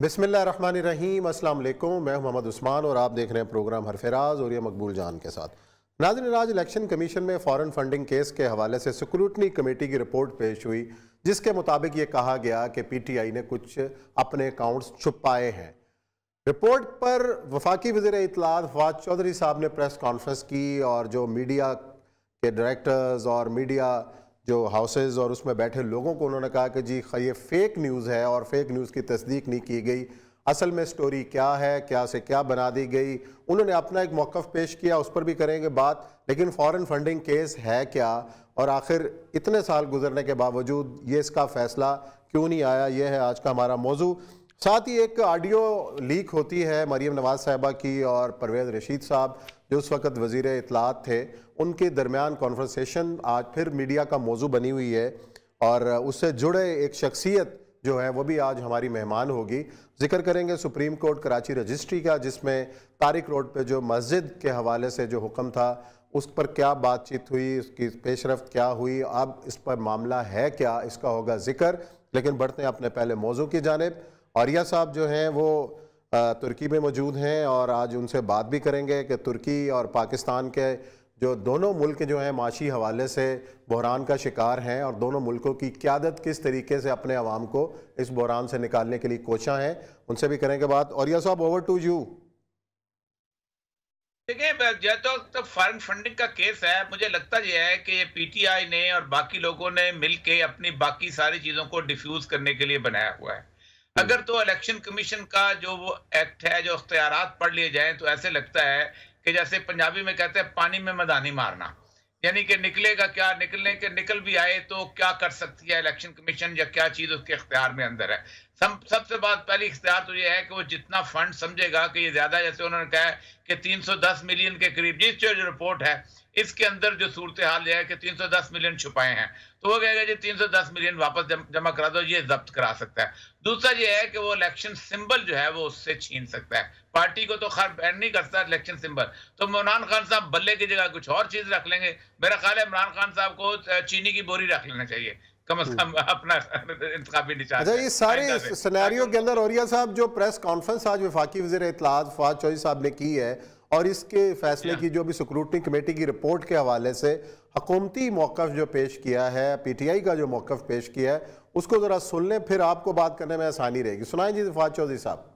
बिस्मिल्लाहिर्रहमानिर्रहीम, अस्सलाम वालेकुम। मैं मोहम्मद उस्मान और आप देख रहे हैं प्रोग्राम हरफराज और ये मकबूल जान के साथ। नाज़रीन, आज इलेक्शन कमीशन में फ़ॉरेन फंडिंग केस के हवाले से स्क्रूटनी कमेटी की रिपोर्ट पेश हुई, जिसके मुताबिक ये कहा गया कि PTI ने कुछ अपने अकाउंट्स छुपाए हैं। रिपोर्ट पर वफाकी वज़ीर इत्तलात फवाद चौधरी साहब ने प्रेस कॉन्फ्रेंस की और जो मीडिया के डायरेक्टर्स और मीडिया जो हाउसेज और उसमें बैठे लोगों को उन्होंने कहा कि जी ये फेक न्यूज़ है और फेक न्यूज़ की तस्दीक नहीं की गई, असल में स्टोरी क्या है, क्या से क्या बना दी गई। उन्होंने अपना एक मौक़िफ़ पेश किया, उस पर भी करेंगे बात। लेकिन फ़ॉरेन फंडिंग केस है क्या और आखिर इतने साल गुजरने के बावजूद ये इसका फ़ैसला क्यों नहीं आया, ये है आज का हमारा मौजू। साथ ही एक ऑडियो लीक होती है मरीम नवाज़ साहिबा की और परवेज़ रशीद साहब जो उस वक़्त वज़ीर इत्तलात थे, उनके दरमियान कॉन्वर्सेशन आज फिर मीडिया का मौजू बनी हुई है और उससे जुड़े एक शख्सियत जो है वो भी आज हमारी मेहमान होगी। जिक्र करेंगे सुप्रीम कोर्ट कराची रजिस्ट्री का, जिसमें तारिक रोड पे जो मस्जिद के हवाले से जो हुक्म था उस पर क्या बातचीत हुई, उसकी पेशरफ्त क्या हुई, अब इस पर मामला है क्या, इसका होगा जिक्र। लेकिन बढ़ते हैं अपने पहले मौजू की जानिब। आर्या साहब जो हैं वो तुर्की में मौजूद हैं और आज उनसे बात भी करेंगे कि तुर्की और पाकिस्तान के जो दोनों मुल्क जो हैं माशी हवाले से बहरान का शिकार हैं और दोनों मुल्कों की क़यादत किस तरीके से अपने अवाम को इस बहरान से निकालने के लिए कोशा हैं, उनसे भी करेंगे बात। आर्या साहब, ओवर टू यू। देखिए, तो फॉरेन फंडिंग का केस है, मुझे लगता यह है कि PTI ने और बाकी लोगों ने मिलके अपनी बाकी सारी चीजों को डिफ्यूज करने के लिए बनाया हुआ है। अगर तो इलेक्शन कमीशन का जो वो एक्ट है, जो इख्तियारात पढ़ लिए जाएं तो ऐसे लगता है कि जैसे पंजाबी में कहते हैं पानी में मदानी मारना, यानी कि निकलेगा क्या, निकलने के निकल भी आए तो क्या कर सकती है इलेक्शन कमीशन या क्या चीज उसके इख्तियार में अंदर है। सबसे बात पहली इख्तियार तो ये है कि वो जितना फंड समझेगा कि ये ज्यादा, जैसे उन्होंने कहा है कि 310 मिलियन के करीब, जिस जो रिपोर्ट है इसके अंदर जो सूरत हाल है कि 310 मिलियन छुपाए हैं, तो वो कहेगा जी 310 मिलियन वापस जमा करा दो, ये जब्त करा सकता है। दूसरा ये है कि वो इलेक्शन सिंबल जो है वो उससे छीन सकता है। पार्टी को तो खैर बैन नहीं करता इलेक्शन सिंबल, तो इमरान खान साहब बल्ले की जगह कुछ और चीज रख लेंगे। मेरा ख्याल है इमरान खान साहब को चीनी की बोरी रख लेना चाहिए, कम से कम अपना इंतखाबी निशान। अच्छा, ये सारे सिनेरियो के अंदर औरिया साहब जो प्रेस कॉन्फ्रेंस आज वफाकी वज़ीर इत्तलात फवाद चौधरी साहब ने की है और इसके फैसले की जो भी स्क्रूटनी कमेटी की रिपोर्ट के हवाले से हुकूमती मौक़िफ़ जो पेश किया है, PTI का जो मौक़िफ़ पेश किया है, उसको ज़रा सुन लें, फिर आपको बात करने में आसानी रहेगी। सुनाएं जी फवाद चौधरी साहब।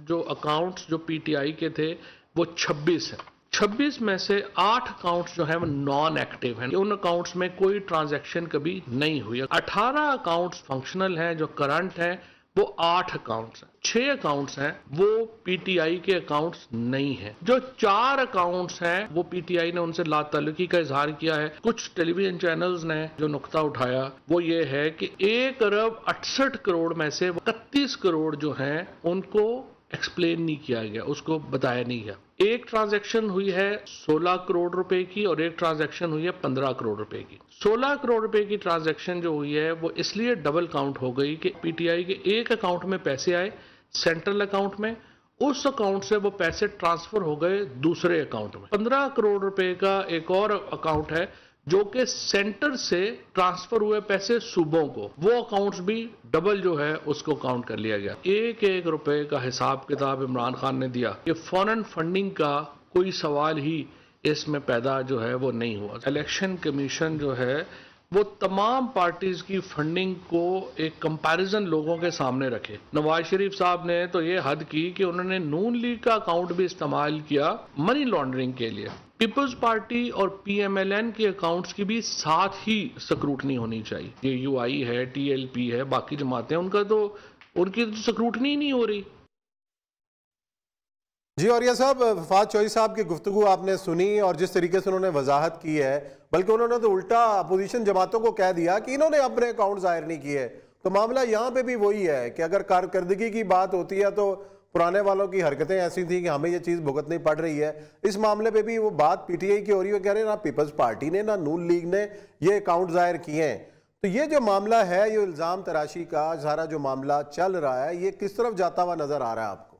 जो अकाउंट्स जो PTI के थे वो 26 है। 26 में से 8 अकाउंट्स जो है वो नॉन एक्टिव हैं, उन अकाउंट्स में कोई ट्रांजैक्शन कभी नहीं हुई। 18 अकाउंट्स फंक्शनल हैं जो करंट हैं, वो 8 अकाउंट्स हैं। 6 अकाउंट्स हैं वो PTI के अकाउंट्स नहीं हैं। जो 4 अकाउंट्स हैं वो PTI ने उनसे लाताल्लुकी का इजहार किया है। कुछ टेलीविजन चैनल्स ने जो नुक्ता उठाया वो ये है कि 1 अरब 68 करोड़ में से 31 करोड़ जो हैं उनको एक्सप्लेन नहीं किया गया, उसको बताया नहीं गया। एक ट्रांजैक्शन हुई है 16 करोड़ रुपए की और एक ट्रांजैक्शन हुई है 15 करोड़ रुपए की। 16 करोड़ रुपए की ट्रांजैक्शन जो हुई है वो इसलिए डबल काउंट हो गई कि PTI के एक अकाउंट में पैसे आए सेंट्रल अकाउंट में, उस अकाउंट से वो पैसे ट्रांसफर हो गए दूसरे अकाउंट में। 15 करोड़ रुपए का एक और अकाउंट है जो कि सेंटर से ट्रांसफर हुए पैसे सूबों को, वो अकाउंट्स भी डबल जो है उसको काउंट कर लिया गया। एक एक रुपए का हिसाब किताब इमरान खान ने दिया। ये फॉरेन फंडिंग का कोई सवाल ही इसमें पैदा जो है वो नहीं हुआ। इलेक्शन कमीशन जो है वो तमाम पार्टीज की फंडिंग को एक कंपैरिजन लोगों के सामने रखे। नवाज शरीफ साहब ने तो ये हद की कि उन्होंने नून लीग का अकाउंट भी इस्तेमाल किया मनी लॉन्ड्रिंग के लिए। पीपल्स पार्टी और PMLN के अकाउंट्स की भी साथ ही स्क्रूटनी होनी चाहिए। ये UI है, TLP है, बाकी जमातें, उनकी तो स्क्रूटनी ही नहीं हो रही। जी आर्या साहब, फवाद चौधरी साहब की गुफ्तगू आपने सुनी और जिस तरीके से उन्होंने वजाहत की है, बल्कि उन्होंने तो उल्टा अपोजिशन जमातों को कह दिया कि इन्होंने अपने अकाउंट जाहिर नहीं किए। तो मामला यहाँ पे भी वही है कि अगर कारकर्दगी की बात होती है तो पुराने वालों की हरकतें ऐसी थी कि हमें ये चीज़ भुगतनी पड़ रही है। इस मामले पे भी वो बात PTI की हो रही है, कह रहे हैं ना पीपल्स पार्टी ने ना नून लीग ने ये अकाउंट जाहिर किए हैं। तो ये जो मामला है, ये इल्ज़ाम तराशी का सारा जो मामला चल रहा है, ये किस तरफ जाता हुआ नजर आ रहा है आपको?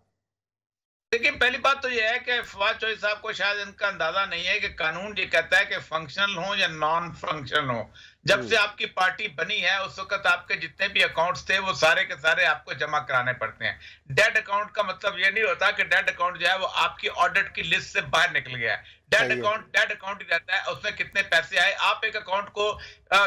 देखिए, पहली बात तो यह है कि फवाद चौधरी साहब को शायद इनका अंदाजा नहीं है कि कानून ये कहता है कि फंक्शनल हो या नॉन फंक्शनल हो। जब से आपकी पार्टी बनी है उस वक्त आपके जितने भी अकाउंट्स थे वो सारे के सारे आपको जमा कराने पड़ते हैं। डेड अकाउंट का मतलब ये नहीं होता कि डेड अकाउंट जो है वो आपकी ऑडिट की लिस्ट से बाहर निकल गया है। डेड अकाउंट ही रहता है, उसमें कितने पैसे आए। आप एक अकाउंट को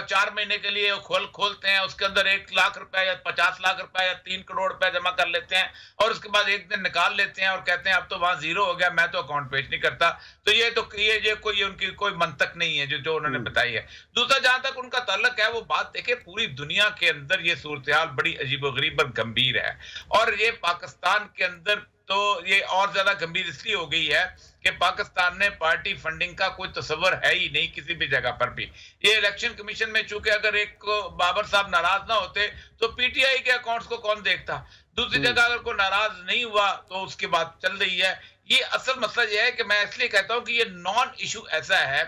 4 महीने के लिए खोलते हैं, उसके अंदर 1 लाख रुपए या 50 लाख रुपए या 3 करोड़ रुपए जमा कर लेते हैं और उसके बाद एक दिन निकाल लेते हैं और कहते हैं अब तो वहां जीरो हो गया, मैं तो अकाउंट पेश नहीं करता। तो ये कोई उनकी कोई मंतक नहीं है जो उन्होंने बताई है। दूसरा, जहां तक उनका ताल्लुक है, वो बात देखिए, पूरी दुनिया के अंदर ये सूरत-ए-हाल बड़ी अजीबोगरीब और गंभीर है और ये पाकिस्तान के अंदर तो ये और ज्यादा गंभीर इसलिए हो गई है कि पाकिस्तान ने पार्टी फंडिंग का कोई तस्वर है ही नहीं किसी भी जगह पर भी। ये इलेक्शन कमीशन में चूंकि अगर एक बाबर साहब नाराज ना होते तो पीटीआई के अकाउंट्स को कौन देखता। दूसरी जगह अगर कोई नाराज नहीं हुआ तो उसकी बात चल रही है। ये असल मसला ये है कि मैं इसलिए कहता हूं कि ये नॉन इशू ऐसा है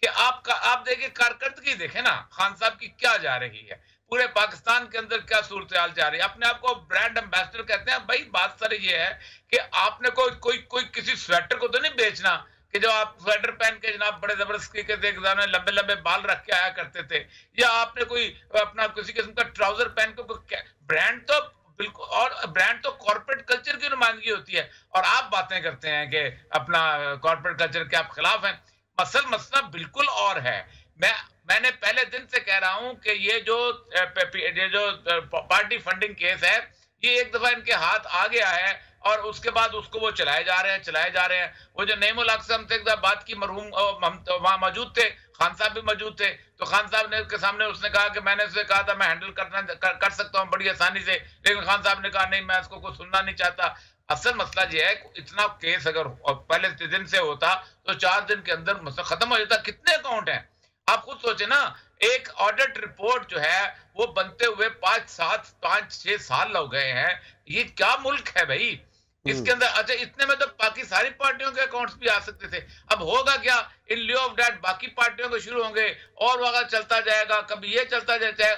कि आप देखिए कारकर्दगी देखें ना खान साहब की क्या जा रही है, पूरे पाकिस्तान के अंदर क्या सूरत-ए-हाल जा रही है। अपने आप को ब्रांड एम्बेसडर कहते हैं। भाई बात सारी ये है कि आपने कोई किसी स्वेटर को तो नहीं बेचना कि जो आप स्वेटर पहन के जनाब बड़े जबरदस्त तरीके से एग्जाम लंबे लंबे बाल रख के आया करते थे, या आपने कोई अपना किसी किस्म का ट्राउजर पहन के। ब्रांड तो बिल्कुल, और ब्रांड तो कॉर्पोरेट कल्चर की नुमाइंदगी होती है और आप बातें करते हैं कि अपना कॉर्पोरेट कल्चर के आप खिलाफ हैं। मसला बिल्कुल और है। मैंने पहले दिन से कह रहा हूं कि ये जो पार्टी फंडिंग केस है, ये एक दफा इनके हाथ आ गया है और उसके बाद उसको वो चलाए जा रहे हैं। वो जो नेमुल हक से हमसे एक बात की, मरहूम हम तो वहां मौजूद थे, खान साहब भी मौजूद थे, तो खान साहब ने के सामने उसने कहा कि मैंने उससे कहा था मैं हैंडल कर सकता हूं बड़ी आसानी से, लेकिन खान साहब ने कहा नहीं, मैं इसको कुछ सुनना नहीं चाहता। असल मसला ये है, इतना केस अगर पहले दिन से होता तो 4 दिन के अंदर मसला खत्म हो जाता। कितने अकाउंट हैं आप खुद सोचे ना। एक ऑडिट रिपोर्ट जो है वो बनते हुए 5-6 साल हो गए हैं। ये क्या मुल्क है भाई इसके अंदर। अच्छा, इतने में तो बाकी सारी पार्टियों के अकाउंट्स भी आ सकते थे। अब होगा क्या, इन लिeu ऑफ दैट बाकी पार्टियों के शुरू होंगे और वहां चलता जाएगा, कभी ये चलता जाता है।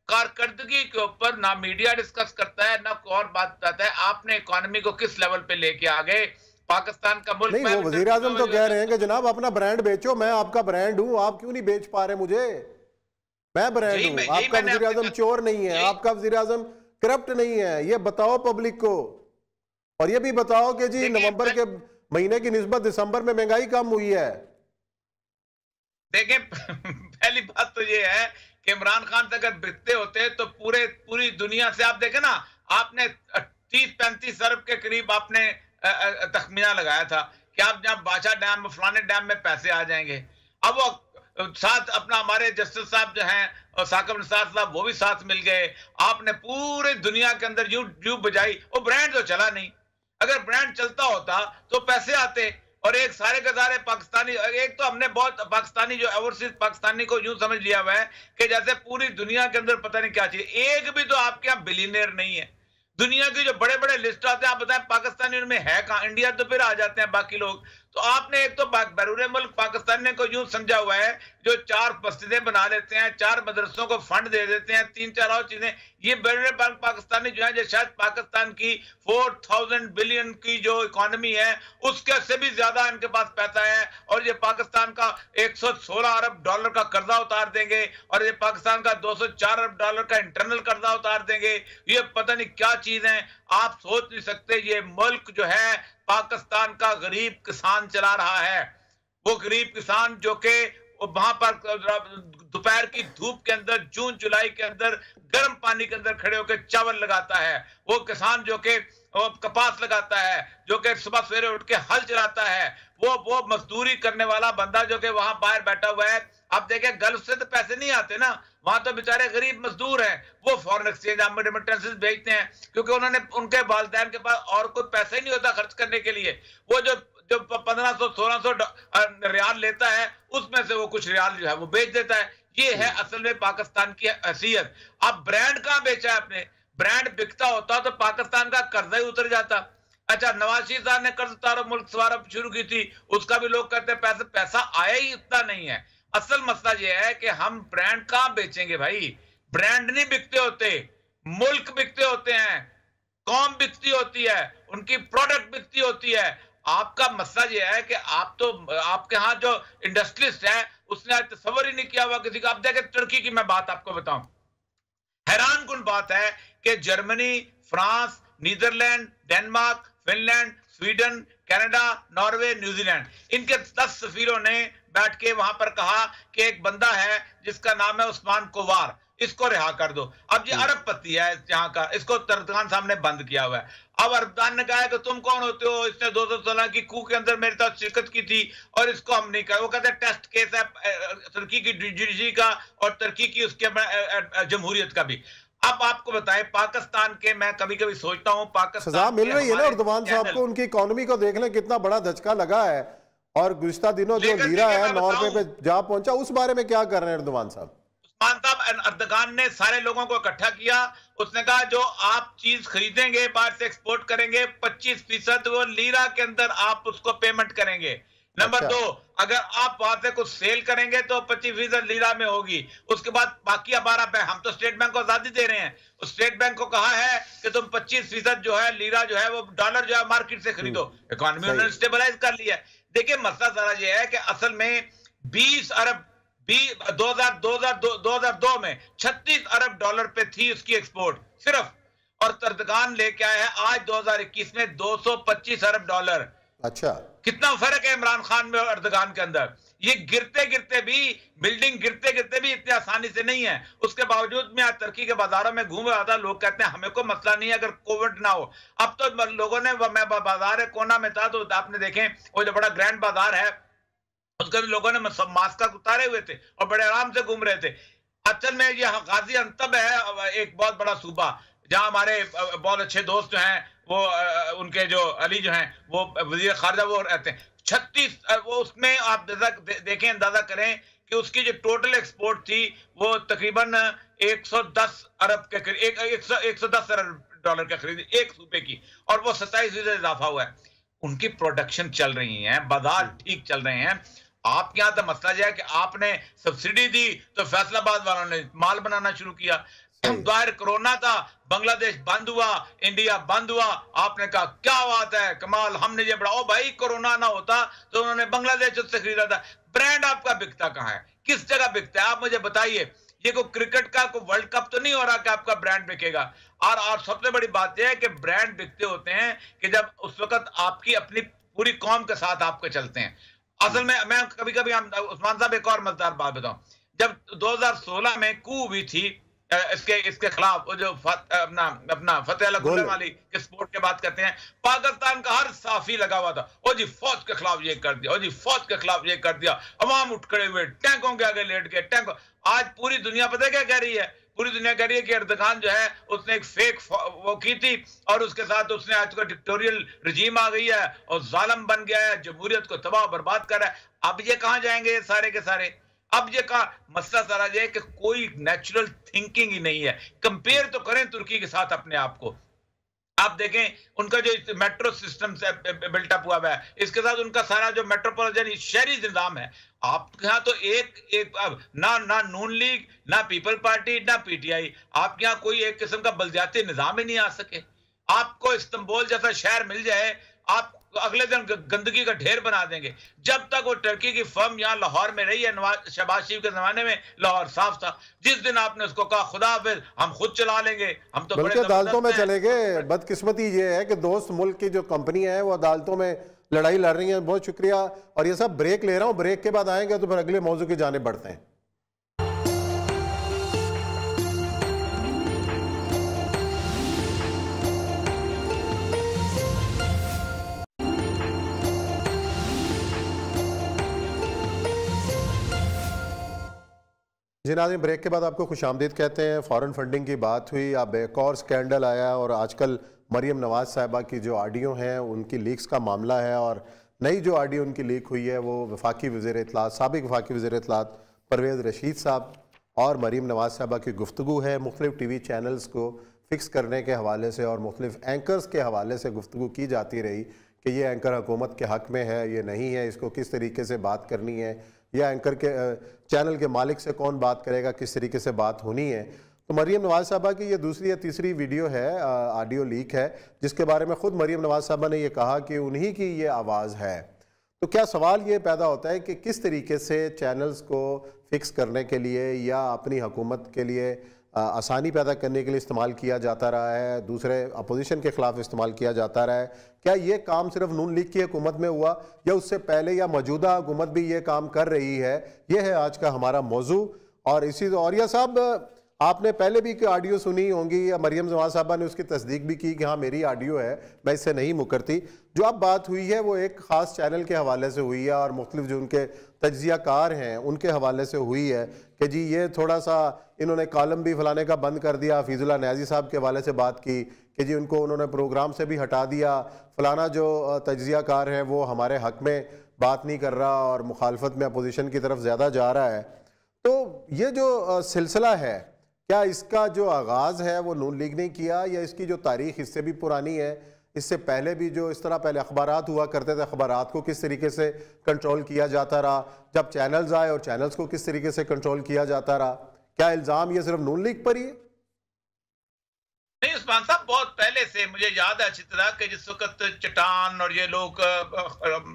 कारकर्दगी के ऊपर ना मीडिया डिस्कस करता है ना और बात बताता है। आपने इकोनॉमी को किस लेवल पे लेके आ गए, पाकिस्तान का मुल्क। नहीं, वो वजीर आजम तो कह रहे हैं कि जनाब अपना ब्रांड बेचो, मैं आपका ब्रांड हूं, आप क्यों नहीं बेच पा रहे मुझे, मैं ब्रांड हूं। आपका वजीर आजम चोर नहीं है, आपका वजीर आजम करप्ट नहीं है, ये बताओ पब्लिक को। और ये भी बताओ कि जी नवंबर के महीने की निस्बत दिसंबर में महंगाई कम हुई है। देखें पहली बात तो ये है कि इमरान खान से अगर बिकते होते तो पूरी दुनिया से आप देखें ना, आपने 30-35 अरब के करीब आपने तखमीना लगाया था कि आप जहां बादशाह डैम फलाने डैम में पैसे आ जाएंगे। अब वो साथ अपना हमारे जस्टिस साहब जो हैं साकिब निसार साहब, वो भी साथ मिल गए। आपने पूरी दुनिया के अंदर यूं बजाई, वो ब्रांड तो चला नहीं। अगर ब्रांड चलता होता तो पैसे आते। और एक सारे के सारे पाकिस्तानी, एक तो हमने बहुत पाकिस्तानी जो ओवरसीज पाकिस्तानी को यूं समझ लिया हुआ है कि जैसे पूरी दुनिया के अंदर पता नहीं क्या चीज। एक भी तो आपके यहाँ बिलियनियर नहीं है। दुनिया की जो बड़े बड़े लिस्ट आते हैं, आप बताएं पाकिस्तानी उनमें है कहां। इंडिया तो फिर आ जाते हैं बाकी लोग। तो आपने एक तो बैरूने मुल्क पाकिस्तान को यूं समझा हुआ है जो 4 मस्जिदें बना लेते हैं, 4 मदरसों को फंड दे देते हैं, 3-4 और चीजें। ये बैरूने पाकिस्तानी जो है, जो शायद पाकिस्तान की 4000 बिलियन की जो इकोनॉमी है उसके से भी ज्यादा इनके पास पैसा है। और ये पाकिस्तान का 116 अरब डॉलर का कर्जा उतार देंगे और ये पाकिस्तान का 204 अरब डॉलर का इंटरनल कर्जा उतार देंगे। ये पता नहीं क्या चीज है, आप सोच नहीं सकते। ये मुल्क जो है पाकिस्तान का गरीब किसान चला रहा है। वो गरीब किसान जो कि वहां पर दोपहर की धूप के अंदर, जून जुलाई के अंदर गर्म पानी के अंदर खड़े होकर चावल लगाता है। वो किसान जो कि कपास लगाता है, जो कि सुबह सवेरे उठ के हल चलाता है। वो मजदूरी करने वाला बंदा जो कि वहां बाहर बैठा हुआ है। आप देखें गल्फ से तो पैसे नहीं आते ना, वहां तो बेचारे गरीब मजदूर हैं। वो फॉरेन एक्सचेंज रेमिटेंसेस भेजते हैं क्योंकि उनके वालिदैन के पास और कोई पैसा ही नहीं होता खर्च करने के लिए। वो जो 1500-1600 रियाल लेता है उसमें से वो कुछ रियाल जो है वो बेच देता है। ये है असल में पाकिस्तान की हैसियत। अब ब्रांड कहां बेचा है आपने? ब्रांड बिकता होता तो पाकिस्तान का कर्जा ही उतर जाता। अच्छा, नवाज शरीफ साहब ने कर्ज उतारो मुल्क सवारा शुरू की थी, उसका भी लोग कहते हैं पैसा आया ही इतना नहीं है। असल मसला यह है कि हम ब्रांड कहां बेचेंगे भाई? ब्रांड नहीं बिकते होते, मुल्क बिकते होते हैं, कौम बिकती होती है, उनकी प्रोडक्ट बिकती होती है। आपका मसला यह है कि आप तो आपके यहाँ जो इंडस्ट्रियलिस्ट है उसने आज तस्वर ही नहीं किया हुआ किसी का। अब देखें तुर्की की मैं बात आपको बताऊं, हैरान कुन बात है कि Germany, France, Netherlands, Denmark, Finland, Sweden, Canada, Norway, New Zealand, इनके 10 सफीरों ने बैठ के वहां पर कहा कि एक बंदा है जिसका नाम है उस्मान कोवार, इसको रिहा कर दो। अब ये अरबपति है यहाँ का, इसको एर्दोगान साहब ने बंद किया हुआ है। अब एर्दोगान ने कहा है कि तुम कौन होते हो, इसने 2016 की कू के अंदर मेरे साथ शिरकत की थी और इसको हम नहीं कर। वो कहते हैं टेस्ट केस है तुर्की की जुडिशरी का और तुर्की की उसके जमहूरियत का भी। अब आपको बताएं पाकिस्तान के, मैं कभी कभी सोचता हूं पाकिस्तान सजा मिल रही है ना एर्दोगान साहब को, उनकी इकोनॉमी को देख लें कितना बड़ा धचका लगा है, और गुज़िश्ता दिनों जो लीरा है 9 रुपए पे जा पहुंचा, उस बारे में क्या कर रहे हैं एर्दोगान साहब? एर्दोगान ने सारे लोगों को इकट्ठा किया, उसने कहा जो आप चीज खरीदेंगे बाहर से एक्सपोर्ट करेंगे 25% वो लीरा के अंदर आप उसको पेमेंट करेंगे। नंबर 2, अगर आप वहां से कुछ सेल करेंगे तो 25% लीरा में होगी। उसके बाद बाकी 12, हम तो स्टेट बैंक को आजादी दे रहे हैं, स्टेट बैंक को कहा है कि तुम 25% जो है लीरा जो है वो डॉलर जो है मार्केट से खरीदो। इकोनॉमी उन्होंने स्टेबलाइज कर लिया है। देखिए मसला सारा ये है कि असल में 20 अरब 2002 में 36 अरब डॉलर पे थी उसकी एक्सपोर्ट सिर्फ, और एर्दोगान लेके आया है आज 2021 में 225 अरब डॉलर। अच्छा, कितना फर्क है इमरान खान में और एर्दोगान के अंदर। ये गिरते गिरते भी, बिल्डिंग गिरते गिरते भी इतनी आसानी से नहीं है। उसके बावजूद में आज तुर्की के बाजारों में घूम रहा था, लोग कहते हैं हमें कोई मसला नहीं है अगर कोविड ना हो। अब तो लोगों ने, मैं बाजार है कोना में था तो आपने देखें वो जो बड़ा ग्रैंड बाजार है उसके लोगों ने मास्क उतारे हुए थे और बड़े आराम से घूम रहे थे। असल में ये गाजी अंतब है, एक बहुत बड़ा सूबा जहां हमारे बहुत अच्छे दोस्त जो हैं वो उनके जो अली जो हैं वो वजीर खारजा वो रहते हैं। 36 वो उसमें आप देखें, अंदाजा करें कि उसकी जो टोटल एक्सपोर्ट थी वो तकरीबन 110 अरब के करीब, 110 अरब डॉलर के खरीद एक सूबे की, और वो 27% इजाफा हुआ है। उनकी प्रोडक्शन चल रही है, बाजार ठीक चल रहे हैं। आपके यहां तो मसला यह है कि आपने सब्सिडी दी तो फैसलाबाद वालों ने माल बनाना शुरू किया। बाहर कोरोना था, बांग्लादेश बंद हुआ, इंडिया बंद हुआ, आपने कहा क्या बात है कमाल, हमने ये बड़ा, ओ भाई कोरोना ना होता तो उन्होंने बांग्लादेश से खरीदा था। ब्रांड आपका बिकता कहां है, किस जगह बिकता है, आप मुझे बताइए। ये कोई क्रिकेट का कोई वर्ल्ड कप तो नहीं हो रहा कि आपका ब्रांड बिकेगा। और सबसे बड़ी बात यह है कि ब्रांड बिकते होते हैं कि जब उस वक्त आपकी अपनी पूरी कौम के साथ आपके चलते हैं। असल में मैं कभी कभी, हम उस्मान साहब एक और मजेदार बात बताऊं, जब 2016 में कू हुई थी इसके खिलाफ, वो जो अपना फतेह गुल्ले वाली के स्पोर्ट के बात करते हैं, पाकिस्तान का हर साफी लगा हुआ था, ओ जी फौज के खिलाफ ये कर दिया, ओ जी फौज के खिलाफ ये कर दिया, अवाम उठ खड़े हुए टैंकों के आगे लेट गए, टैंकों। आज पूरी दुनिया पता है क्या कह रही है, पूरी दुनिया कह रही है कि एर्दोगान जो है उसने एक फेक वो की थी और उसके साथ उसने आज का डिक्टेरियल रजीम आ गई है और जालिम बन गया है, जमहूरियत को तबाह बर्बाद कर रहा है। अब ये कहां जाएंगे ये सारे के सारे? अब ये का मसला सारा ये है कि कोई नेचुरल थिंकिंग ही नहीं है। कंपेयर तो करें तुर्की के साथ अपने आप को, आप देखें उनका जो मेट्रो सिस्टम से बिल्टअप हुआ है, इसके साथ उनका सारा जो मेट्रोपॉलिटन शहरी निजाम है। आपके यहाँ तो एक ना नून लीग, ना पीपल पार्टी, ना पीटीआई, आपके यहाँ कोई एक किस्म का बलदियाती निजाम ही नहीं आ सके। आपको इस्तांबुल जैसा शहर मिल जाए, आप अगले दिन गंदगी का ढेर बना देंगे। जब तक वो टर्की की फर्म यहाँ लाहौर में रही है, शहबाज शरीफ के जमाने में लाहौर साफ था। जिस दिन आपने उसको कहा खुदा हाफिज हम खुद चला लेंगे, हम तो बल्कि अदालतों में चले गए। बदकिस्मती ये है कि दोस्त मुल्क की जो कंपनियां हैं वो अदालतों में लड़ाई लड़ रही हैं। बहुत शुक्रिया। और ये सब ब्रेक ले रहा हूँ, ब्रेक के बाद आएंगे तो फिर अगले मौजू की जानिब बढ़ते हैं। जी नाज़रीन, ब्रेक के बाद आपको खुशामदीद कहते हैं। फॉरेन फंडिंग की बात हुई, अब एक और स्कैंडल आया और आजकल मरियम नवाज साहिबा की जो ऑडियो हैं उनकी लीक्स का मामला है। और नई जो ऑडियो उनकी लीक हुई है वो वफाकी वज़ीर इत्तलात, साबिक़ वफाकी वज़ीर इत्तलात परवेज़ रशीद साहब और मरियम नवाज साहिबा की गुफ्तगू है। मुख्तलिफ टीवी चैनल्स को फिक्स करने के हवाले से और मुख्तलिफ एंकर्स के हवाले से गुफ्तगू की जाती रही कि ये एंकर हुकूमत के हक़ में है, ये नहीं है, इसको किस तरीके से बात करनी है, या एंकर के चैनल के मालिक से कौन बात करेगा, किस तरीके से बात होनी है। तो मरियम नवाज साहबा की ये दूसरी या तीसरी वीडियो है, ऑडियो लीक है, जिसके बारे में ख़ुद मरियम नवाज साहबा ने ये कहा कि उन्हीं की ये आवाज़ है। तो क्या सवाल ये पैदा होता है कि किस तरीके से चैनल्स को फिक्स करने के लिए या अपनी हुकूमत के लिए आसानी पैदा करने के लिए इस्तेमाल किया जाता रहा है, दूसरे अपोजिशन के खिलाफ इस्तेमाल किया जाता रहा है? क्या ये काम सिर्फ नून लीग की हुकूमत में हुआ या उससे पहले या मौजूदा हुकूमत भी ये काम कर रही है? ये है आज का हमारा मौजू। और इसी औरिया साहब, आपने पहले भी ऑडियो सुनी होंगी या मरियम जमान साहबा ने उसकी तस्दीक भी की कि हाँ मेरी ऑडियो है, मैं इससे नहीं मुकरती। जो अब बात हुई है वो एक ख़ास चैनल के हवाले से हुई है और मुख्तलिफ जो उनके तज्ज़ियाकार हैं उनके हवाले से हुई है कि जी ये थोड़ा सा इन्होंने कॉलम भी फलाने का बंद कर दिया। हफीजुल्लाह न्याजी साहब के हवाले से बात की कि जी उनको उन्होंने प्रोग्राम से भी हटा दिया, फलाना जो तज्ज़ियाकार है वो हमारे हक़ में बात नहीं कर रहा और मुखालफत में अपोजिशन की तरफ ज़्यादा जा रहा है। तो ये जो सिलसिला है, क्या इसका जो आगाज़ है वो नून लीग ने किया या इसकी जो तारीख इससे भी पुरानी है? इससे पहले भी जो इस तरह पहले अखबारात हुआ करते थे, अखबारात को किस तरीके से कंट्रोल किया जाता रहा, जब चैनल्स आए और चैनल्स को किस तरीके से कंट्रोल किया जाता रहा? क्या इल्ज़ाम ये सिर्फ नून लीग पर ही है? नहीं उस्मान साहब, बहुत पहले से मुझे याद है अच्छी तरह कि जिस वक्त चट्टान और ये लोग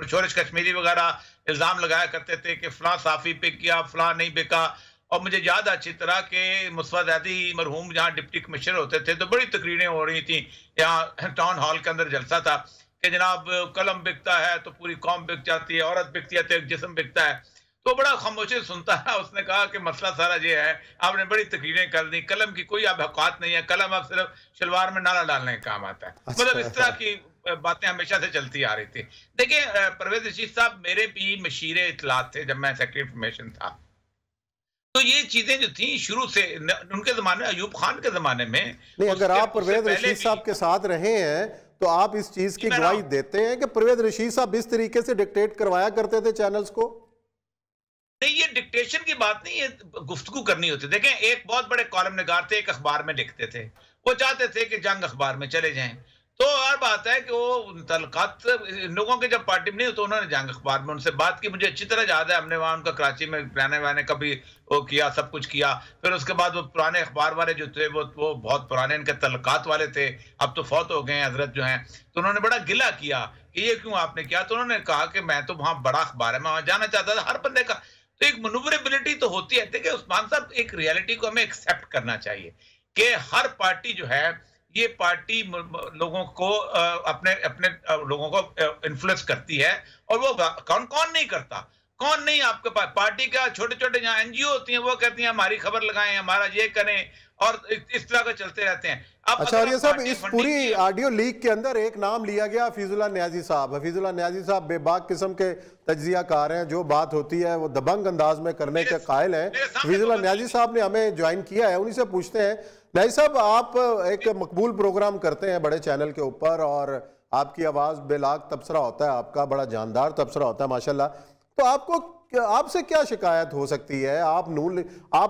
शोरश कश्मीरी वगैरह इल्ज़ाम लगाया करते थे कि फलां साफ़ी बिक गया, फलां नहीं बिका। और मुझे याद अच्छी तरह के मुस्तफा ज़ैदी मरहूम जहाँ डिप्टी कमिश्नर होते थे तो बड़ी तकरीरें हो रही थी, यहाँ टाउन हॉल के अंदर जलसा था कि जनाब कलम बिकता है तो पूरी कौम बिक जाती है, औरत बिकती है तो एक जिस्म बिकता है। तो बड़ा खामोशी सुनता है। उसने कहा कि मसला सारा ये है, आपने बड़ी तकरीरें कर दी, कलम की कोई अब औकात नहीं है, कलम अब सिर्फ शलवार में नाला डालने का काम आता है। मतलब इस तरह की बातें हमेशा से चलती आ रही थी। देखिए परवेज रशीद साहब मेरे भी मशीरे इतलात थे जब मैं सेक्रेटरी इंफॉर्मेशन था, तो ये चीजें जो थी शुरू से उनके जमाने, अयूब खान के जमाने में नहीं। अगर आप परवेज रशीद साहब के साथ रहे हैं तो आप इस चीज की गवाही देते हैं कि परवेज रशीद साहब इस तरीके से डिक्टेट करवाया करते थे चैनल्स को? नहीं, ये डिक्टेशन की बात नहीं, ये गुफ्तगू करनी होती। देखें, एक बहुत बड़े कॉलम निगार थे, एक अखबार में लिखते थे, वो चाहते थे कि जंग अखबार में चले जाएं। तो हर बात है कि वो तल्लुकात लोगों के जब पार्टी में नहीं हो तो उन्होंने जंग अखबार में उनसे बात की। मुझे अच्छी तरह याद है, हमने वहाँ उनका कराची में रहने वाने का भी वो किया, सब कुछ किया। फिर उसके बाद वो पुराने अखबार वाले जो थे वो बहुत पुराने इनके तल्लुकात वाले थे, अब तो फौत हो गए हैं हजरत जो हैं। तो उन्होंने बड़ा गिला किया कि ये क्यों आपने किया। तो उन्होंने कहा कि मैं तो वहाँ बड़ा अखबार है, मैं वहाँ जाना चाहता था। हर बंदे का तो एक मनूवरेबिलिटी तो होती है। देखिए उस्मान साहब, एक रियलिटी को हमें एक्सेप्ट करना चाहिए कि हर पार्टी जो है, ये पार्टी लोगों को अपने अपने लोगों को इन्फ्लुएंस करती है। और वो कौन कौन नहीं करता, कौन नहीं आपके पास पार्टी का छोटे छोटे जहाँ एनजीओ होती हैं वो कहती हैं हमारी खबर लगाएं, हमारा ये करें, और इस तरह का चलते रहते हैं। अच्छा, और ये सब इस पूरी ऑडियो लीक के अंदर एक नाम लिया गया, हफीजुल्लाह न्याजी साहब। हफीजुल्लाह न्याजी साहब बेबाक किस्म के तज्जियाकार हैं, जो बात होती है वो दबंग अंदाज में करने के कायल हैं। हफीजुल्लाह न्याजी साहब ने हमें ज्वाइन किया है, उन्हीं से पूछते हैं। न्याजी साहब, आप एक मकबूल प्रोग्राम करते हैं बड़े चैनल के ऊपर और आपकी आवाज़ बेलाग तबसरा होता है, आपका बड़ा जानदार तबसरा होता है माशाल्लाह। तो आपसे क्या शिकायत हो सकती है? आप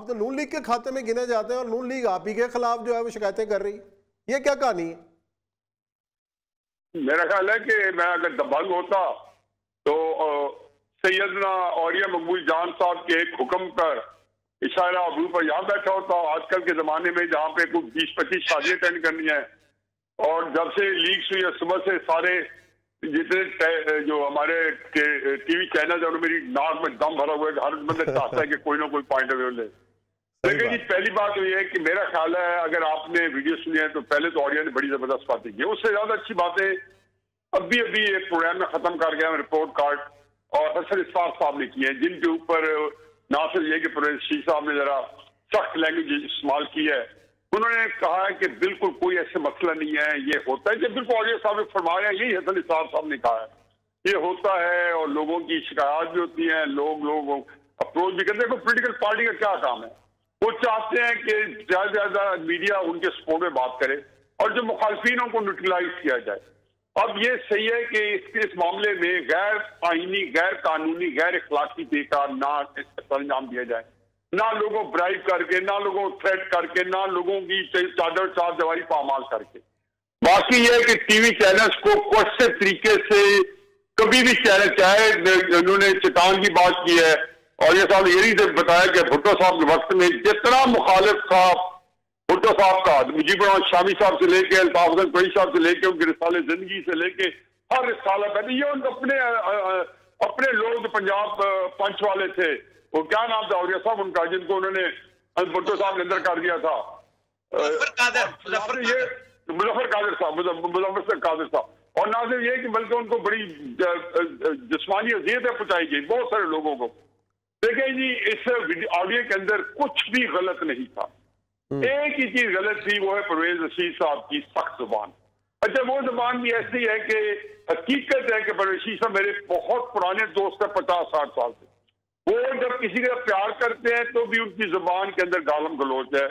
तो नून लीग के खाते में गिने जाते हैं और नून लीग आप ही के खिलाफ जो है वो शिकायतें कर रही, ये क्या कहानी है? मेरा ख्याल है कि मैं अगर दबंग होता तो सैयदना औरिया मकबूल जान साहब के एक हुक्म पर इशारा अबू पर यहाँ बैठा होता। आजकल के जमाने में जहाँ पे कुछ 20-25 शादियां अटेंड करनी है, और जब से लीक्स हुई है सुबह से सारे जितने जो हमारे टीवी चैनल है उन्होंने मेरी नाक में दम भरा हुआ है। हर बंदे चाहता है कि कोई ना कोई पॉइंट ऑफ व्यू ले। लेकिन जी पहली बात तो ये है कि मेरा ख्याल है अगर आपने वीडियो सुनी है तो पहले तो ऑडियो ने बड़ी जबरदस्त बातें की, उससे ज्यादा अच्छी बातें अभी एक प्रोग्राम में खत्म कर गया रिपोर्ट कार्ड और हसन इस्फाक साहब ने किए हैं, जिनके ऊपर ना सिर्फ ये कि परवेज रशीद साहब ने जरा सख्त लैंग्वेज इस्तेमाल की है। उन्होंने कहा है कि बिल्कुल कोई ऐसे मसला नहीं है, ये होता है। जब बिल्कुल ऑडियो साहब ने फरमाया, यही हसन इस्फाक साहब ने कहा है, ये होता है और लोगों की शिकायत भी होती है, लोग अप्रोच भी करते हैं। पोलिटिकल पार्टी का क्या काम है, वो चाहते हैं कि ज्यादा से ज्यादा मीडिया उनके सपोर्ट में बात करे और जो मुखालफिनों को न्यूट्रलाइज किया जाए। अब ये सही है कि इस मामले में गैर आईनी, गैर कानूनी, गैर इखलाकी बेकार ना अंजाम दिया जाए, ना लोगों ब्राइब करके, ना लोगों थ्रेट करके, ना लोगों की चादर चार दीवारी पामाल करके। बाकी ये कि टीवी चैनल्स को कौन तरीके से कभी भी चैनल, चाहे उन्होंने चट्टान की बात की है और ये साहब यही से बताया कि भुट्टो साहब के वक्त में जितना मुखालिफ था भुट्टो साहब का, मुजीबुर रहमान शामी साहब से लेके अल्ताफ हसन कोई साहब से लेके उनके रिसाले जिंदगी से लेके हर रिसाला पहले ये अपने अपने लोग पंजाब पंच वाले थे, वो क्या नाम था औरिया साहब उनका, जिनको उन्होंने भुट्टो साहब ने अंदर कर दिया था, मुजफ्फर कादिर साहब। और ना सिर्फ ये कि बल्कि उनको बड़ी जिस्मानी अजियतें पहुंचाई गई बहुत सारे लोगों को। देखिए जी, इस ऑडियो के अंदर कुछ भी गलत नहीं था, एक ही चीज गलत थी, वो है परवेज रशीद साहब की सख्त जुबान। अच्छा, वो जुबान भी ऐसी है कि हकीकत है कि परवेज रशीद साहब मेरे बहुत पुराने दोस्त है, 50-60 साल से। वो जब किसी का प्यार करते हैं तो भी उनकी जुबान के अंदर गालम गलोच है,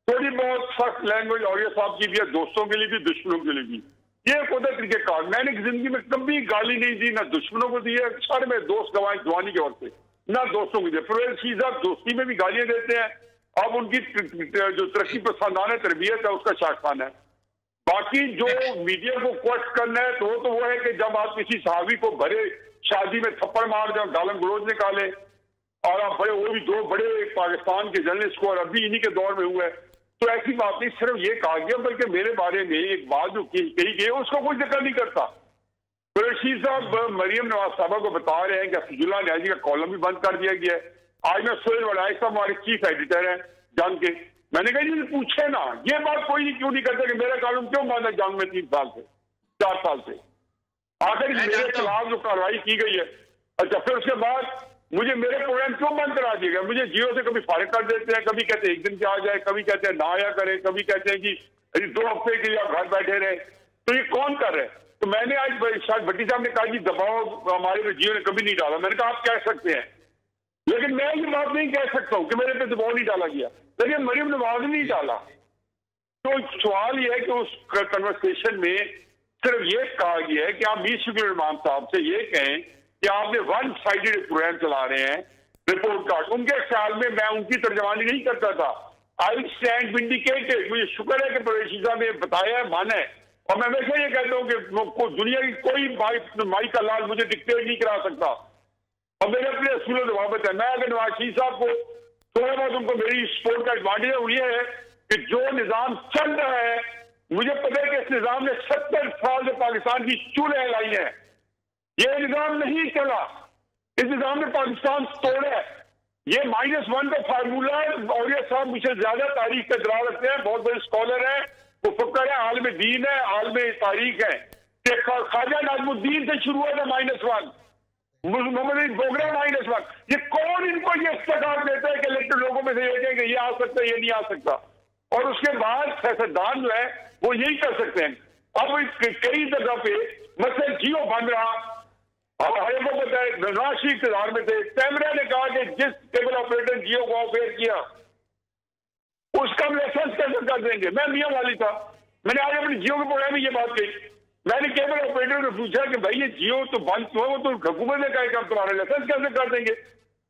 थोड़ी बहुत सख्त लैंग्वेज औरिया साहब की भी है, दोस्तों के लिए भी दुश्मनों के लिए भी। ये खुदा तरीके कार, मैंने जिंदगी में कभी गाली नहीं दी, ना दुश्मनों को दी है, सारे मेरे दोस्त गवाए जवानी के वक्त से, ना दोस्तों को दिए। परवेज रशीद साहब दोस्ती में भी गालियां देते हैं, अब उनकी जो तरक्की पसंदाना तरबियत है उसका शाखान है। बाकी जो मीडिया को क्वेश्चन करना है तो वो है कि जब आप किसी सहावी को भरे शादी में थप्पड़ मार दें, गालन गलोच निकाले, और आप बड़े, वो भी 2 बड़े पाकिस्तान के जर्नलिस्ट को, और अभी इन्हीं के दौर में हुआ है, तो ऐसी बात नहीं। सिर्फ ये कहा गया, बल्कि मेरे बारे में एक बात जो कही गई उसको कोई जिक्र नहीं करता। रशीद साहब मरियम नवाज साहबा को बता रहे हैं कि हफीजुल्लाह न्याजी का कॉलम भी बंद कर दिया गया है। आज मैं सोहेल वड़ाई साहब हमारे चीफ एडिटर हैं जंग के, मैंने कहा जी पूछे ना, ये बात कोई नहीं क्यों नहीं करता कि मेरा कॉलम क्यों बंद है जंग में 3 साल से 4 साल से, आखिर मेरे खिलाफ जो कार्रवाई की गई है। अच्छा, फिर उसके बाद मुझे मेरे प्रोग्राम क्यों बंद करा दिया गया? मुझे जियो से कभी फारिग कर देते हैं, कभी कहते हैं 1 दिन के आ जाए, कभी कहते हैं ना आया करे, कभी कहते हैं कि 2 हफ्ते के लिए आप घर बैठे रहे। तो ये कौन कर रहे हैं? तो मैंने आज शायद भट्टी साहब ने कहा कि दबाव हमारे पे जियो ने कभी नहीं डाला। मैंने कहा आप कह सकते हैं, लेकिन मैं ये बात नहीं कह सकता हूं कि मेरे पे दबाव नहीं डाला गया, लेकिन मरियम नवाज ने नहीं डाला। तो सवाल यह है कि उस कन्वर्सेशन में सिर्फ ये कहा गया है कि आप मीर शुक्र इमाम साहब से ये कहें कि आपने 1 साइडेड प्रोग्राम चला रहे हैं रिपोर्ट कार्ड। उनके ख्याल में मैं उनकी तर्जमानी नहीं करता था। I stand vindicated. मुझे शुक्र है कि परवेज साहब ने बताया है, माना है, और मैं हमेशा ये कहता हूँ कि दुनिया की कोई माई का लाल मुझे डिक्टेट नहीं करा सकता, और मेरे अपने असूल जवाबत है। मैं अगर नवाज शरीफ साहब को थोड़ा बहुत उनको मेरी सपोर्ट का एडवांटेज है, वो ये है कि जो निजाम चल रहा है, मुझे पता है कि इस निजाम ने 70 साल से पाकिस्तान की चूल्हे हिलाई है। ये निजाम नहीं चला, इस निजाम ने पाकिस्तान तोड़ा है। ये -1 का फार्मूला है। और ये साहब मुझे ज्यादा तारीख का दरार रखते हैं, बहुत बड़े स्कॉलर है, वो फकर है, आलम दीन है, आलम तारीख है। ख्वाजा नाजमुद्दीन से शुरू हुआ था -1, मोहम्मद बोगरा -1। ये कौन इनको ये इख्तियार देता है कि इलेक्टेड लोगों में से ये कहें कि ये आ सकता है, ये नहीं आ सकता, और उसके बाद सियासतदान जो है वो यही कर सकते हैं। अब कई जगह पे मतलब जियो बन रहा, हमारे को पता है नवाज शरीफ इक़्तिदार में थे, कैमरा ने कहा कि जिस केबल ऑपरेटर जियो को ऑफेयर किया उसका हम लाइसेंस कैसे कर देंगे। मैं मियां वाली था, मैंने आज अपनी जियो के प्रोग्राम में ये बात कही। मैंने केबल ऑपरेटर को पूछा कि भाई ये जियो तो बंद क्यों है, वो तो हुकूमत ने कहा कि हम तुम्हारा लाइसेंस कैसे कर देंगे।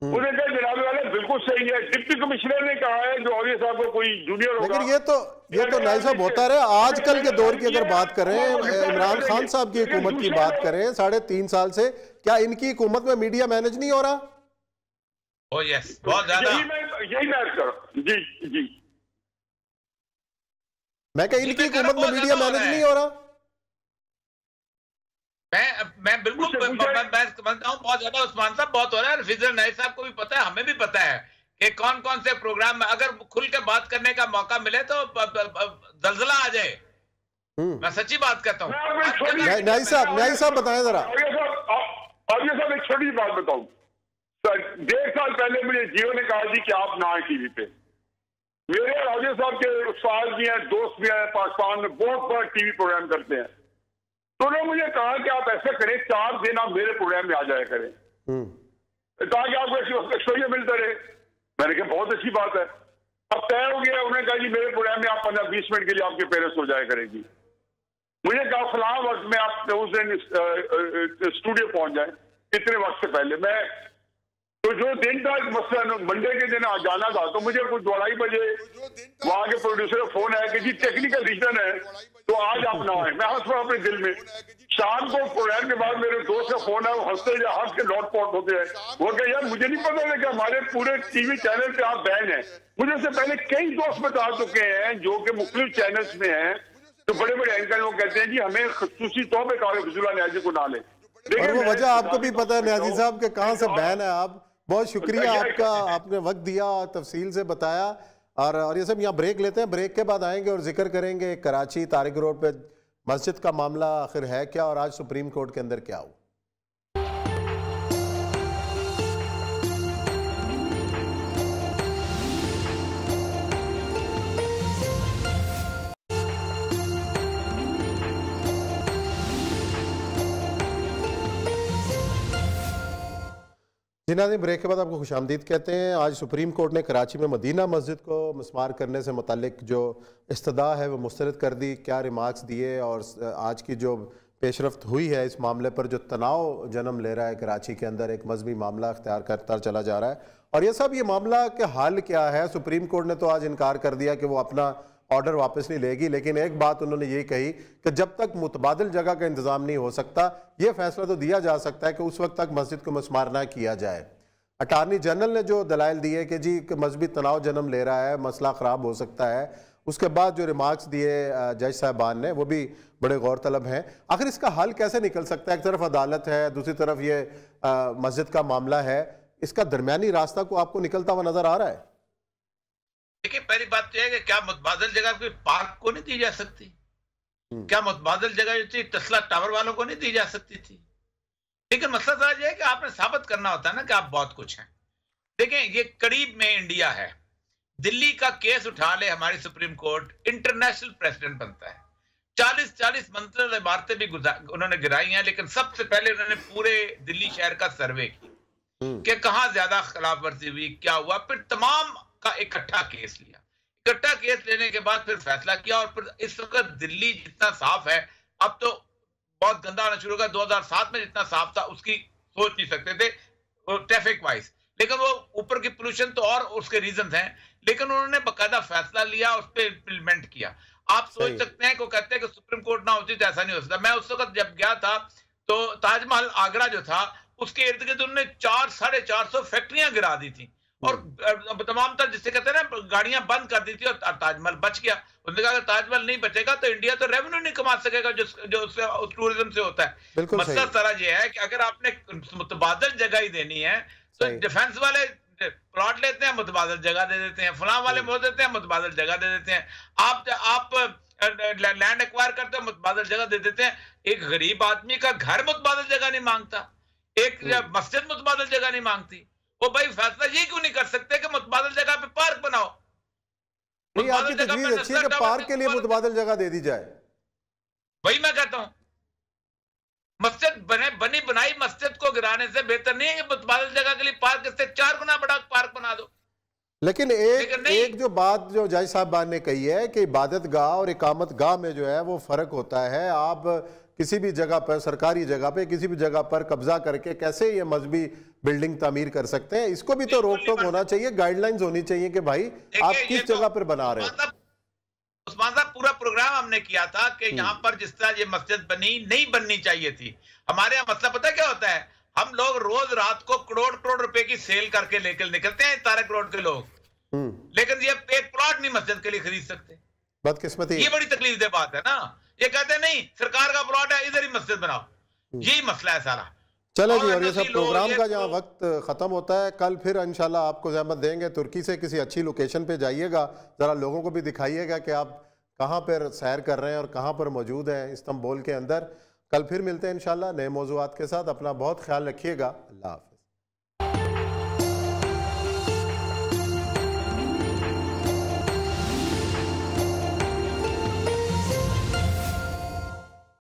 उन्होंने कहा जनाब वाले बिल्कुल सही है। डिप्टी कमिश्नर ने कहा है जो औरिया साहब को कोई जूनियर होगा। लेकिन ये तो नाई साहब होता रहे। आजकल के दौर की अगर बात करें, इमरान खान साहब की हुकूमत की बात करें 3.5 साल से, क्या इनकी हुकूमत में मीडिया मैनेज नहीं हो रहा? ओह यस, बहुत ज्यादा। यही मैं कर रहा हूं। जी मैं कह इनकी हुकूमत में मीडिया मैनेज नहीं हो रहा। मैं बिल्कुल मैं समझता हूँ बहुत ज्यादा। उस्मान साहब बहुत हो रहा है, फिजल नाइक साहब को भी पता है, हमें भी पता है कि कौन कौन से प्रोग्राम में अगर खुल के बात करने का मौका मिले तो जलजला आ जाए। मैं सच्ची बात करता हूँ। नाई साहब बताएं जरा। आगे साहब एक छोटी बात बताऊं। 1.5 साल पहले मुझे जियो ने कहा थी कि आप ना आए टीवी पे। मेरे राजे साहब के उस्ताद भी हैं, दोस्त भी हैं, पाकिस्तान में बहुत बड़ा टीवी प्रोग्राम करते हैं। तो उन्होंने मुझे कहा कि आप ऐसा करें 4 दिन आप मेरे प्रोग्राम में आ जाया करें, ताकि आपको एक्सपोजर मिलता रहे। मैंने कहा बहुत अच्छी बात है। अब तय हो गया। उन्होंने कहा जी मेरे प्रोग्राम में आप 15-20 मिनट के लिए आपके पेरेंट्स हो जाया करेगी। मुझे कहा फलां वक्त में आप उस दिन स्टूडियो पहुंच जाए, इतने वक्त से पहले। मैं तो जो दिन था मसलन मंडे के दिन जाना था, तो मुझे कुछ 2:30 बजे वहां के प्रोड्यूसर का फोन आया कि जी टेक्निकल रीजन है तो आज आप ना आए। मैं हंस रहा अपने दिल में। शाम को प्रोग्राम के बाद मेरे दोस्त का फोन है, वो हंसते हंस के लौट पौट होते हैं। वो कहे यार मुझे नहीं पता था कि हमारे पूरे टीवी चैनल पे आप बैन है। मुझे उससे पहले कई दोस्त बता चुके हैं जो कि मुख्तलिफ चैनल्स में हैं, तो बड़े बड़े एंकर लोग कहते हैं जी हमें खसूसी तौर पर कहा फिजूला न्याजी को ना ले। और वो वजह आपको भी पता है न्याजी साहब के कहाँ से बैन है। आप बहुत शुक्रिया आपका, आपने वक्त दिया और तफसील से बताया। और ये सब यहाँ ब्रेक लेते हैं, ब्रेक के बाद आएंगे और जिक्र करेंगे कराची तारिक रोड पे मस्जिद का मामला आखिर है क्या और आज सुप्रीम कोर्ट के अंदर क्या हुआ। जी नाज़रीन, ब्रेक के बाद आपको खुशामदीद कहते हैं। आज सुप्रीम कोर्ट ने कराची में मदीना मस्जिद को मस्मार करने से मुतालिक जो इस्तदा है वो मुस्तरद कर दी। क्या रिमार्क्स दिए और आज की जो पेशरफ्त हुई है इस मामले पर, जो तनाव जन्म ले रहा है कराची के अंदर, एक मजहबी मामला अख्तियार करता चला जा रहा है। और ये सब ये मामला के हाल क्या है। सुप्रीम कोर्ट ने तो आज इनकार कर दिया कि वो अपना ऑर्डर वापस नहीं लेगी, लेकिन एक बात उन्होंने ये कही कि जब तक मुतबादिल जगह का इंतजाम नहीं हो सकता, ये फैसला तो दिया जा सकता है कि उस वक्त तक मस्जिद को मस्मार ना किया जाए। अटारनी जनरल ने जो दलाइल दिए कि जी मजहबी तनाव जन्म ले रहा है, मसला ख़राब हो सकता है, उसके बाद जो रिमार्क्स दिए जज साहबान ने वो भी बड़े गौर तलब हैं। आखिर इसका हल कैसे निकल सकता है? एक तरफ अदालत है, दूसरी तरफ ये मस्जिद का मामला है, इसका दरमियानी रास्ता को आपको निकलता हुआ नजर आ रहा है? देखिए, पहली बात तो है कि क्या मुतबादल जगह कोई पार्क को नहीं दी जा सकती? क्या मुतबादल जगह जो थी टेस्ला टावर वालों को नहीं दी जा सकती थी? लेकिन मसला तो यह है कि आपने साबित करना होता है ना कि आप बहुत कुछ हैं। देखें, ये करीब में इंडिया है, दिल्ली का केस उठा ले हमारी सुप्रीम कोर्ट, इंटरनेशनल प्रेसिडेंट बनता है। 40-40 मंजिल इमारतें भी उन्होंने गिराई हैं, लेकिन सबसे पहले उन्होंने पूरे दिल्ली शहर का सर्वे किया कि कहां ज्यादा खिलाफ वर्जी हुई, क्या हुआ, फिर तमाम का इकट्ठा केस लिया। इकट्ठा केस लेने के बाद फिर फैसला किया। और फिर इस वक्त दिल्ली जितना साफ है, अब तो बहुत गंदा होना शुरू हो गया। 2007 में जितना साफ था उसकी सोच नहीं सकते थे ट्रैफिक वाइज, लेकिन वो ऊपर की पोल्यूशन तो और उसके रीजन हैं, लेकिन उन्होंने बाकायदा फैसला लिया, उस पर इम्प्लीमेंट किया। आप सोच सकते हैं, को कहते हैं कि सुप्रीम कोर्ट ना होती तो ऐसा नहीं हो सकता। मैं उस वक्त जब गया था तो ताजमहल आगरा जो था उसके इर्द गिर्द उन्होंने 400-450 फैक्ट्रियां गिरा दी थी और तमाम तरह जिससे कहते हैं ना गाड़ियां बंद कर दी थी और ताजमहल बच गया। उन्होंने कहा अगर ताजमहल नहीं बचेगा तो इंडिया तो रेवेन्यू नहीं कमा सकेगा जो उससे टूरिज्म से होता है। मसला सारा ये है कि अगर आपने मुतबादल जगह ही देनी है तो डिफेंस वाले प्लॉट लेते हैं, मुतबादल जगह दे देते हैं, फलां वाले मोड़ देते हैं, मुतबादल जगह दे देते हैं। आप लैंड एक्वायर करते हैं, मुतबादल जगह दे देते हैं। एक गरीब आदमी का घर मुतबादल जगह नहीं मांगता, एक मस्जिद मुतबादल जगह नहीं मांगती। वो भाई फैसला ये क्यों नहीं कर सकते कि मुतबादल जगह पे पार्क बनाओ? नहीं, आपकी तजवीज़ अच्छी है कि पार्क के लिए मुतबादल जगह दे दी जाए। वही मैं कहता हूं, मस्जिद बनी बनाई मस्जिद को गिराने से बेहतर नहीं है कि मुतबादल जगह के लिए पार्क, इससे 4 गुना बड़ा पार्क बना दो। लेकिन एक जो बात जो जज साहबान ने कही है कि इबादत गाह और इकामत गाह में जो है वो फर्क होता है। आप किसी भी जगह पर, सरकारी जगह पे, किसी भी जगह पर कब्जा करके कैसे ये मजहबी बिल्डिंग तामीर कर सकते हैं? इसको भी तो रोक टोक होना चाहिए, गाइडलाइंस होनी चाहिए कि भाई आप किस जगह पर बना रहे हैं। उस्मान साहब, पूरा प्रोग्राम हमने किया था कि यहाँ पर जिस तरह ये मस्जिद बनी नहीं बननी चाहिए थी। हमारे यहाँ मसला पता क्या होता है, हम लोग रोज रात को करोड़ रुपए की सेल करके लेकर निकलते हैं तारिक रोड के लोग, लेकिन ये एक प्लॉट नहीं मस्जिद के लिए खरीद सकते। बदकिस्मती, ये बड़ी तकलीफ दे बात है ना। ये कहते हैं नहीं सरकार का प्लॉट है, इधर ही मस्जिद बनाओ, यही मसला है सारा। चलो जी, और ये सब प्रोग्राम का जहाँ वक्त ख़त्म होता है, कल फिर इंशाल्लाह आपको ज़हमत देंगे, तुर्की से किसी अच्छी लोकेशन पे जाइएगा, ज़रा लोगों को भी दिखाइएगा कि आप कहाँ पर सैर कर रहे हैं और कहाँ पर मौजूद हैं इस्तांबुल के अंदर। कल फिर मिलते हैं इंशाल्लाह नए मौज़ूआत के साथ। अपना बहुत ख्याल रखिएगा। अल्लाह हाफ़िज़।